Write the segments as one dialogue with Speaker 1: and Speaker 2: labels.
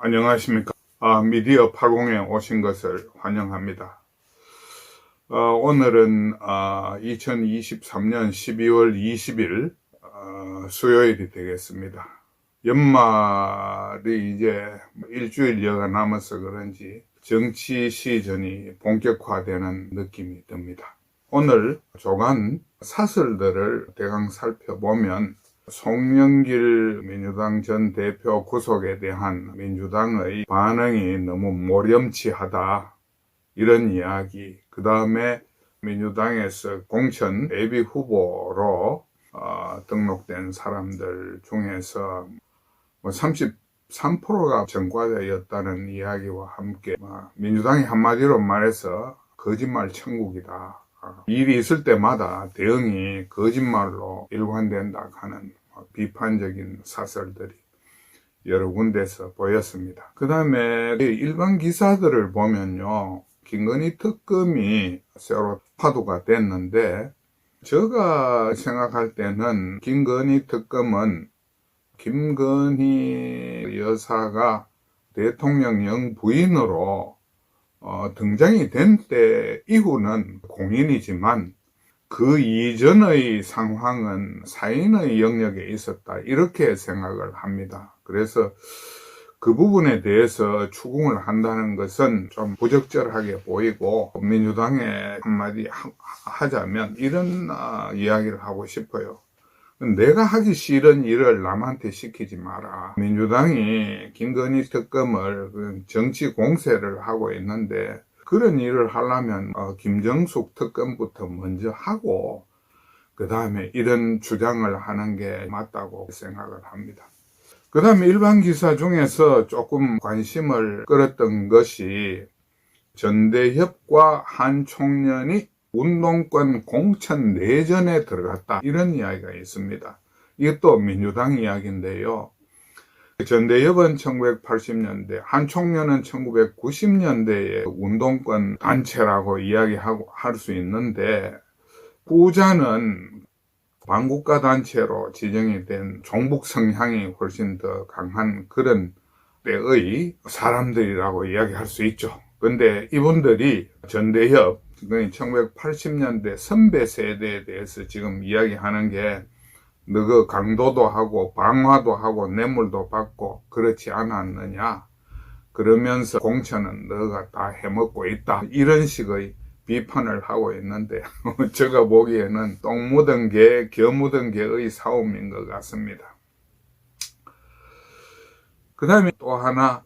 Speaker 1: 안녕하십니까. 미디어 80에 오신 것을 환영합니다. 오늘은 2023년 12월 20일 수요일이 되겠습니다. 연말이 이제 일주일여가 남아서 그런지 정치 시즌이 본격화되는 느낌이 듭니다. 오늘 조간 사설들을 대강 살펴보면 송영길 민주당 전 대표 구속에 대한 민주당의 반응이 너무 모렴치하다, 이런 이야기, 그 다음에 민주당에서 공천 예비 후보로 등록된 사람들 중에서 33%가 전과자였다는 이야기와 함께 민주당이 한마디로 말해서 거짓말 천국이다, 일이 있을 때마다 대응이 거짓말로 일관된다 하는 비판적인 사설들이 여러 군데서 보였습니다. 그 다음에 일반 기사들을 보면요, 김건희 특검이 새로 파도가 됐는데, 제가 생각할 때는 김건희 특검은 김건희 여사가 대통령령 부인으로 등장이 된 때 이후는 공인이지만 그 이전의 상황은 사인의 영역에 있었다, 이렇게 생각을 합니다. 그래서 그 부분에 대해서 추궁을 한다는 것은 좀 부적절하게 보이고, 민주당에 한마디 하자면 이런 이야기를 하고 싶어요. 내가 하기 싫은 일을 남한테 시키지 마라. 민주당이 김건희 특검을 정치 공세를 하고 있는데, 그런 일을 하려면 김정숙 특검부터 먼저 하고 그 다음에 이런 주장을 하는 게 맞다고 생각을 합니다. 그 다음에 일반 기사 중에서 조금 관심을 끌었던 것이 전대협과 한 총련이 운동권 공천 내전에 들어갔다, 이런 이야기가 있습니다. 이것도 민주당 이야기인데요. 전대협은 1980년대, 한 총련은 1990년대에 운동권 단체라고 할 수 있는데, 후자는 반국가 단체로 지정이 된 종북 성향이 훨씬 더 강한 그런 때의 사람들이라고 이야기할 수 있죠. 근데 이분들이 전대협, 1980년대 선배 세대에 대해서 지금 이야기하는 게, 너가 강도도 하고 방화도 하고 뇌물도 받고 그렇지 않았느냐, 그러면서 공천은 너가 다 해먹고 있다, 이런 식의 비판을 하고 있는데 제가 보기에는 똥 묻은 개, 겨 묻은 개의 싸움인 것 같습니다. 그 다음에 또 하나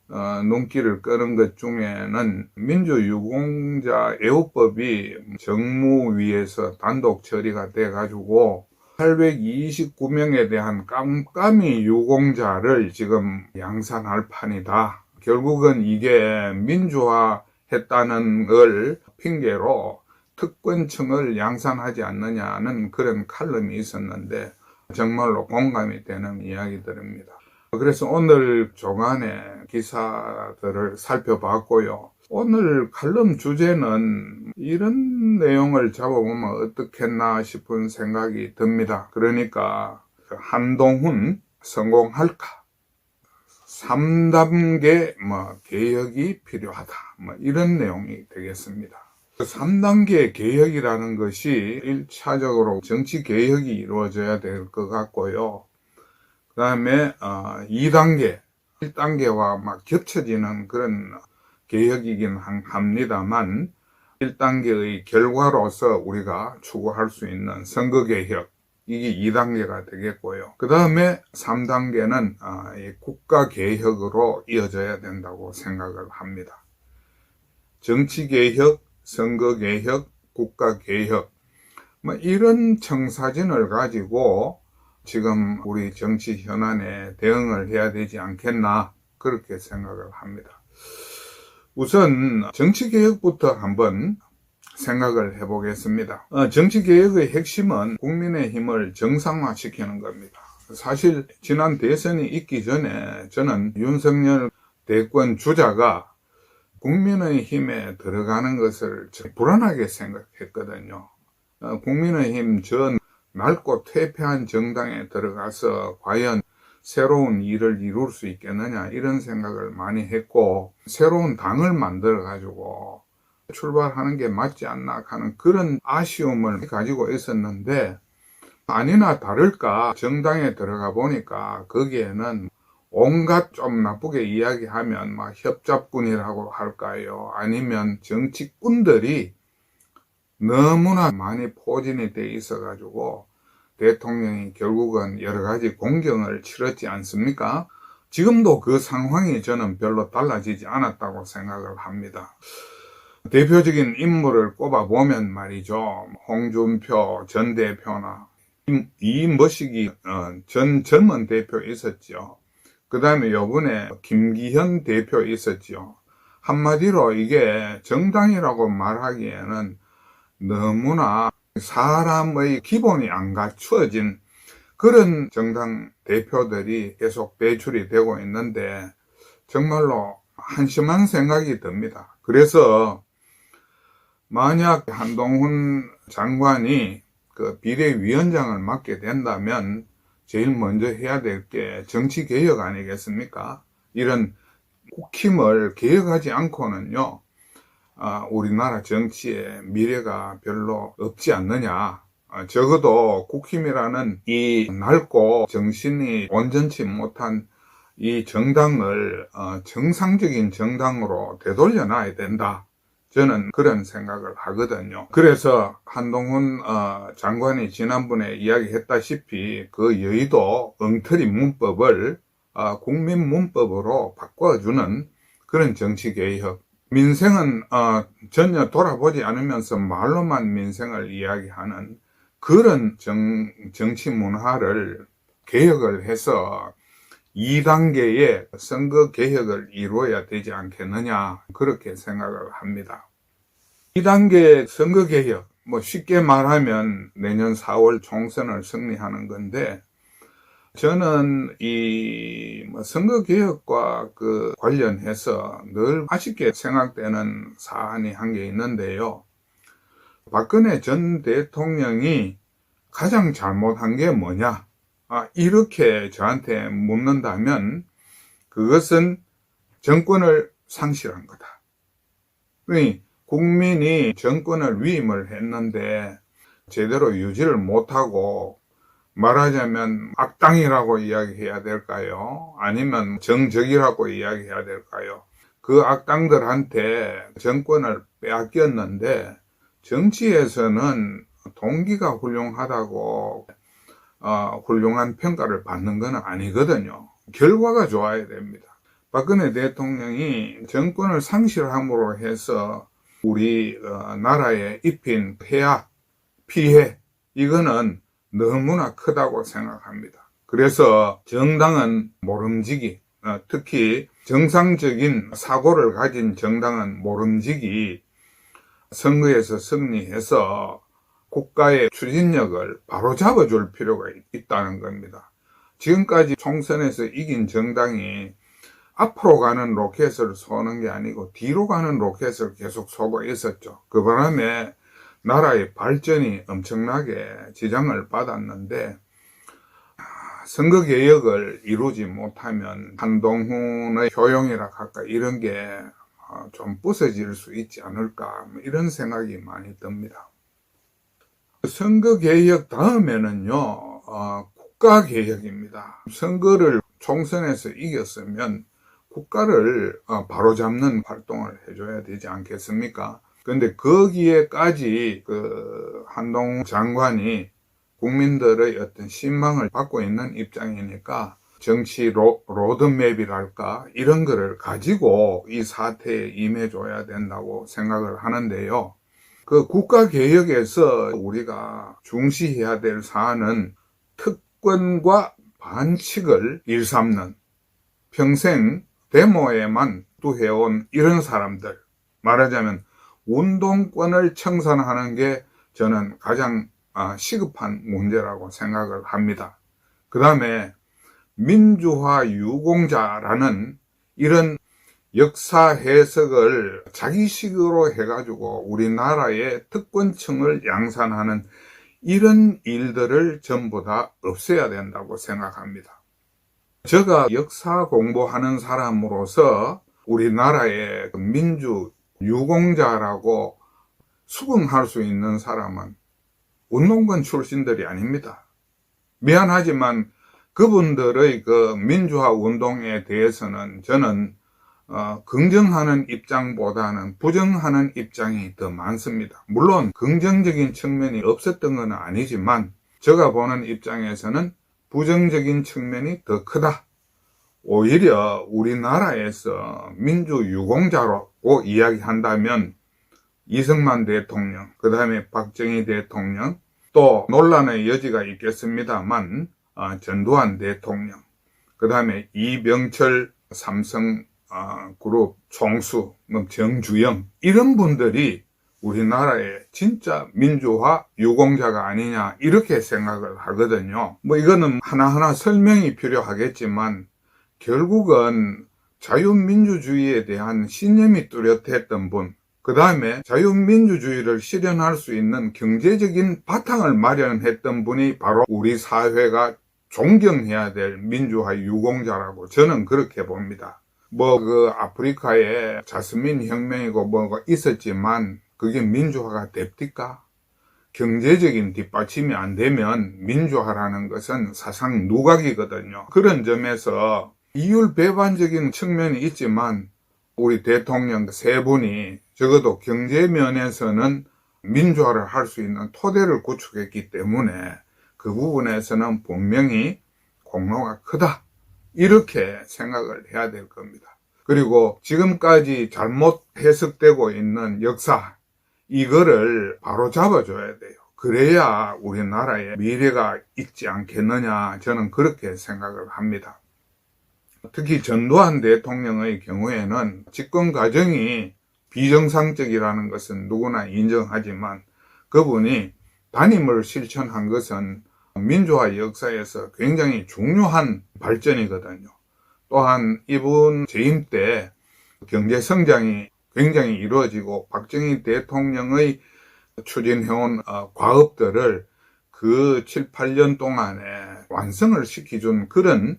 Speaker 1: 눈길을 끄는 것 중에는 민주유공자 애호법이 정무위에서 단독 처리가 돼가지고 829명에 대한 깜깜이 유공자를 지금 양산할 판이다. 결국은 이게 민주화했다는 걸 핑계로 특권층을 양산하지 않느냐는 그런 칼럼이 있었는데, 정말로 공감이 되는 이야기들입니다. 그래서 오늘 조간의 기사들을 살펴봤고요. 오늘 칼럼 주제는 이런 내용을 잡아보면 어떻겠나 싶은 생각이 듭니다. 그러니까 한동훈 성공할까? 3단계 개혁이 필요하다, 이런 내용이 되겠습니다. 3단계 개혁이라는 것이 1차적으로 정치 개혁이 이루어져야 될 것 같고요. 그 다음에 2단계, 1단계와 겹쳐지는 그런 개혁이긴 합니다만, 1단계의 결과로서 우리가 추구할 수 있는 선거개혁, 이게 2단계가 되겠고요. 그 다음에 3단계는 국가개혁으로 이어져야 된다고 생각을 합니다. 정치개혁, 선거개혁, 국가개혁, 이런 청사진을 가지고 지금 우리 정치 현안에 대응을 해야 되지 않겠나, 그렇게 생각을 합니다. 우선 정치개혁부터 한번 생각을 해보겠습니다. 정치개혁의 핵심은 국민의힘을 정상화시키는 겁니다. 사실 지난 대선이 있기 전에 저는 윤석열 대권 주자가 국민의힘에 들어가는 것을 불안하게 생각했거든요. 국민의힘 전 낡고 퇴폐한 정당에 들어가서 과연 새로운 일을 이룰 수 있겠느냐 이런 생각을 많이 했고, 새로운 당을 만들어 가지고 출발하는 게 맞지 않나 하는 그런 아쉬움을 가지고 있었는데, 아니나 다를까 정당에 들어가 보니까 거기에는 온갖 좀 나쁘게 이야기하면 막 협잡꾼이라고 할까요? 아니면 정치꾼들이 너무나 많이 포진이 돼 있어 가지고 대통령이 결국은 여러 가지 공경을 치렀지 않습니까? 지금도 그 상황이 저는 별로 달라지지 않았다고 생각을 합니다. 대표적인 인물을 꼽아보면 말이죠. 홍준표 전 대표나 이머시기 전 젊은 대표 있었죠. 그 다음에 요번에 김기현 대표 있었죠. 한마디로 이게 정당이라고 말하기에는 너무나 사람의 기본이 안 갖추어진 그런 정당 대표들이 계속 배출이 되고 있는데, 정말로 한심한 생각이 듭니다. 그래서 만약 한동훈 장관이 그 비대위원장을 맡게 된다면 제일 먼저 해야 될 게 정치개혁 아니겠습니까? 이런 국힘을 개혁하지 않고는요, 우리나라 정치에 미래가 별로 없지 않느냐. 적어도 국힘이라는 이 낡고 정신이 온전치 못한 이 정당을 정상적인 정당으로 되돌려 놔야 된다. 저는 그런 생각을 하거든요. 그래서 한동훈 장관이 지난번에 이야기했다시피 그 여의도 엉터리 문법을 국민 문법으로 바꿔주는 그런 정치개혁. 민생은 전혀 돌아보지 않으면서 말로만 민생을 이야기하는 그런 정치 문화를 개혁을 해서 2단계의 선거 개혁을 이루어야 되지 않겠느냐, 그렇게 생각을 합니다. 2단계 선거 개혁, 쉽게 말하면 내년 4월 총선을 승리하는 건데, 저는 이 선거 개혁과 관련해서 늘 아쉽게 생각되는 사안이 한 게 있는데요. 박근혜 전 대통령이 가장 잘못한 게 뭐냐? 이렇게 저한테 묻는다면 그것은 정권을 상실한 거다. 국민이 정권을 위임을 했는데 제대로 유지를 못하고, 말하자면 악당이라고 이야기해야 될까요? 아니면 정적이라고 이야기해야 될까요? 그 악당들한테 정권을 빼앗겼는데, 정치에서는 동기가 훌륭하다고 훌륭한 평가를 받는 건 아니거든요. 결과가 좋아야 됩니다. 박근혜 대통령이 정권을 상실함으로 해서 우리 나라에 입힌 폐하, 피해, 이거는 너무나 크다고 생각합니다. 그래서 정당은 모름지기, 특히 정상적인 사고를 가진 정당은 모름지기 선거에서 승리해서 국가의 추진력을 바로잡아 줄 필요가 있다는 겁니다. 지금까지 총선에서 이긴 정당이 앞으로 가는 로켓을 쏘는 게 아니고 뒤로 가는 로켓을 계속 쏘고 있었죠. 그 바람에 나라의 발전이 엄청나게 지장을 받았는데, 선거개혁을 이루지 못하면 한동훈의 효용이라 할까, 이런 게 좀 부서질 수 있지 않을까, 이런 생각이 많이 듭니다. 선거개혁 다음에는요, 국가개혁입니다. 선거를 총선에서 이겼으면 국가를 바로잡는 활동을 해줘야 되지 않겠습니까? 근데 거기에까지 한동훈 장관이 국민들의 어떤 신망을 받고 있는 입장이니까 정치 로드맵이랄까, 이런 거를 가지고 이 사태에 임해줘야 된다고 생각을 하는데요. 그 국가개혁에서 우리가 중시해야 될 사안은 특권과 반칙을 일삼는, 평생 데모에만 투해온 이런 사람들, 말하자면 운동권을 청산하는 게 저는 가장 시급한 문제라고 생각을 합니다. 그 다음에 민주화 유공자라는 이런 역사 해석을 자기식으로 해가지고 우리나라의 특권층을 양산하는 이런 일들을 전부 다 없애야 된다고 생각합니다. 제가 역사 공부하는 사람으로서 우리나라의 민주 유공자라고 수긍할 수 있는 사람은 운동권 출신들이 아닙니다. 미안하지만 그분들의 그 민주화 운동에 대해서는 저는 긍정하는 입장보다는 부정하는 입장이 더 많습니다. 물론 긍정적인 측면이 없었던 건 아니지만 제가 보는 입장에서는 부정적인 측면이 더 크다. 오히려 우리나라에서 민주유공자라고 이야기한다면 이승만 대통령, 그 다음에 박정희 대통령, 또 논란의 여지가 있겠습니다만 전두환 대통령, 그 다음에 이병철 삼성그룹 총수, 정주영, 이런 분들이 우리나라의 진짜 민주화 유공자가 아니냐 이렇게 생각을 하거든요. 이거는 하나하나 설명이 필요하겠지만 결국은 자유민주주의에 대한 신념이 뚜렷했던 분, 그 다음에 자유민주주의를 실현할 수 있는 경제적인 바탕을 마련했던 분이 바로 우리 사회가 존경해야 될 민주화 유공자라고 저는 그렇게 봅니다. 아프리카에 자스민 혁명이고 뭐가 있었지만 그게 민주화가 됩니까? 경제적인 뒷받침이 안 되면 민주화라는 것은 사상 누각이거든요. 그런 점에서 이율 배반적인 측면이 있지만 우리 대통령 세 분이 적어도 경제 면에서는 민주화를 할 수 있는 토대를 구축했기 때문에 그 부분에서는 분명히 공로가 크다. 이렇게 생각을 해야 될 겁니다. 그리고 지금까지 잘못 해석되고 있는 역사, 이거를 바로 잡아줘야 돼요. 그래야 우리나라의 미래가 있지 않겠느냐, 저는 그렇게 생각을 합니다. 특히 전두환 대통령의 경우에는 집권 과정이 비정상적이라는 것은 누구나 인정하지만 그분이 단임을 실천한 것은 민주화 역사에서 굉장히 중요한 발전이거든요. 또한 이분 재임 때 경제 성장이 굉장히 이루어지고 박정희 대통령의 추진해온 과업들을 그 7, 8년 동안에 완성을 시켜준 그런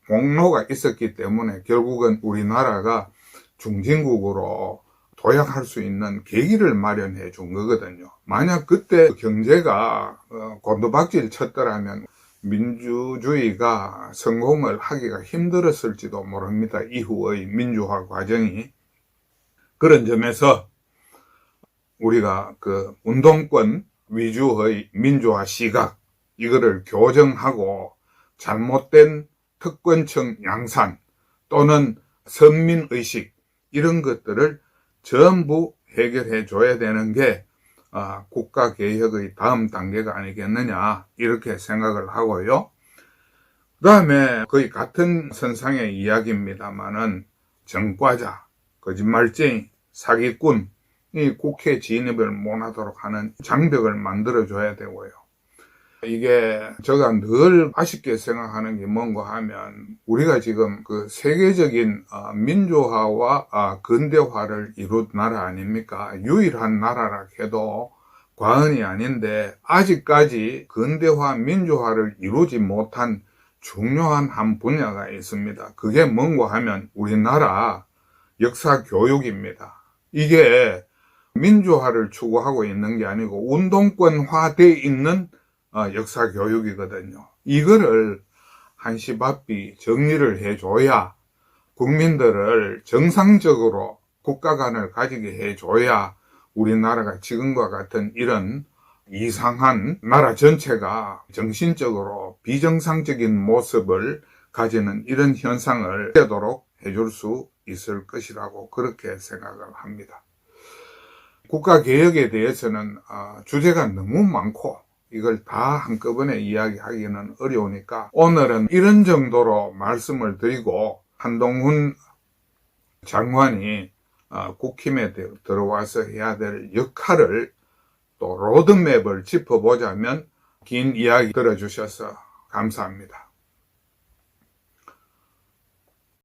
Speaker 1: 공로가 있었기 때문에 결국은 우리나라가 중진국으로 도약할 수 있는 계기를 마련해 준 거거든요. 만약 그때 경제가 곤두박질 쳤더라면 민주주의가 성공을 하기가 힘들었을지도 모릅니다. 이후의 민주화 과정이. 그런 점에서 우리가 운동권 위주의 민주화 시각, 이거를 교정하고 잘못된 특권층 양산 또는 선민의식, 이런 것들을 전부 해결해 줘야 되는 게 국가개혁의 다음 단계가 아니겠느냐, 이렇게 생각을 하고요. 그 다음에 거의 같은 선상의 이야기입니다만은 정과자, 거짓말쟁이, 사기꾼, 이 국회 진입을 못하도록 하는 장벽을 만들어줘야 되고요. 이게 제가 늘 아쉽게 생각하는 게 뭔가 하면 우리가 지금 세계적인 민주화와 근대화를 이룬 나라 아닙니까? 유일한 나라라 해도 과언이 아닌데 아직까지 근대화 민주화를 이루지 못한 중요한 한 분야가 있습니다. 그게 뭔가 하면 우리나라 역사 교육입니다. 이게 민주화를 추구하고 있는 게 아니고 운동권화되어 있는 역사 교육이거든요. 이거를 한시바삐 정리를 해줘야 국민들을 정상적으로 국가관을 가지게 해줘야 우리나라가 지금과 같은 이런 이상한 나라 전체가 정신적으로 비정상적인 모습을 가지는 이런 현상을 되도록 해줄 수 있을 것이라고 그렇게 생각을 합니다. 국가개혁에 대해서는 주제가 너무 많고 이걸 다 한꺼번에 이야기하기는 어려우니까 오늘은 이런 정도로 말씀을 드리고 한동훈 장관이 국힘에 들어와서 해야 될 역할을 또 로드맵을 짚어보자면 긴 이야기 들어주셔서 감사합니다.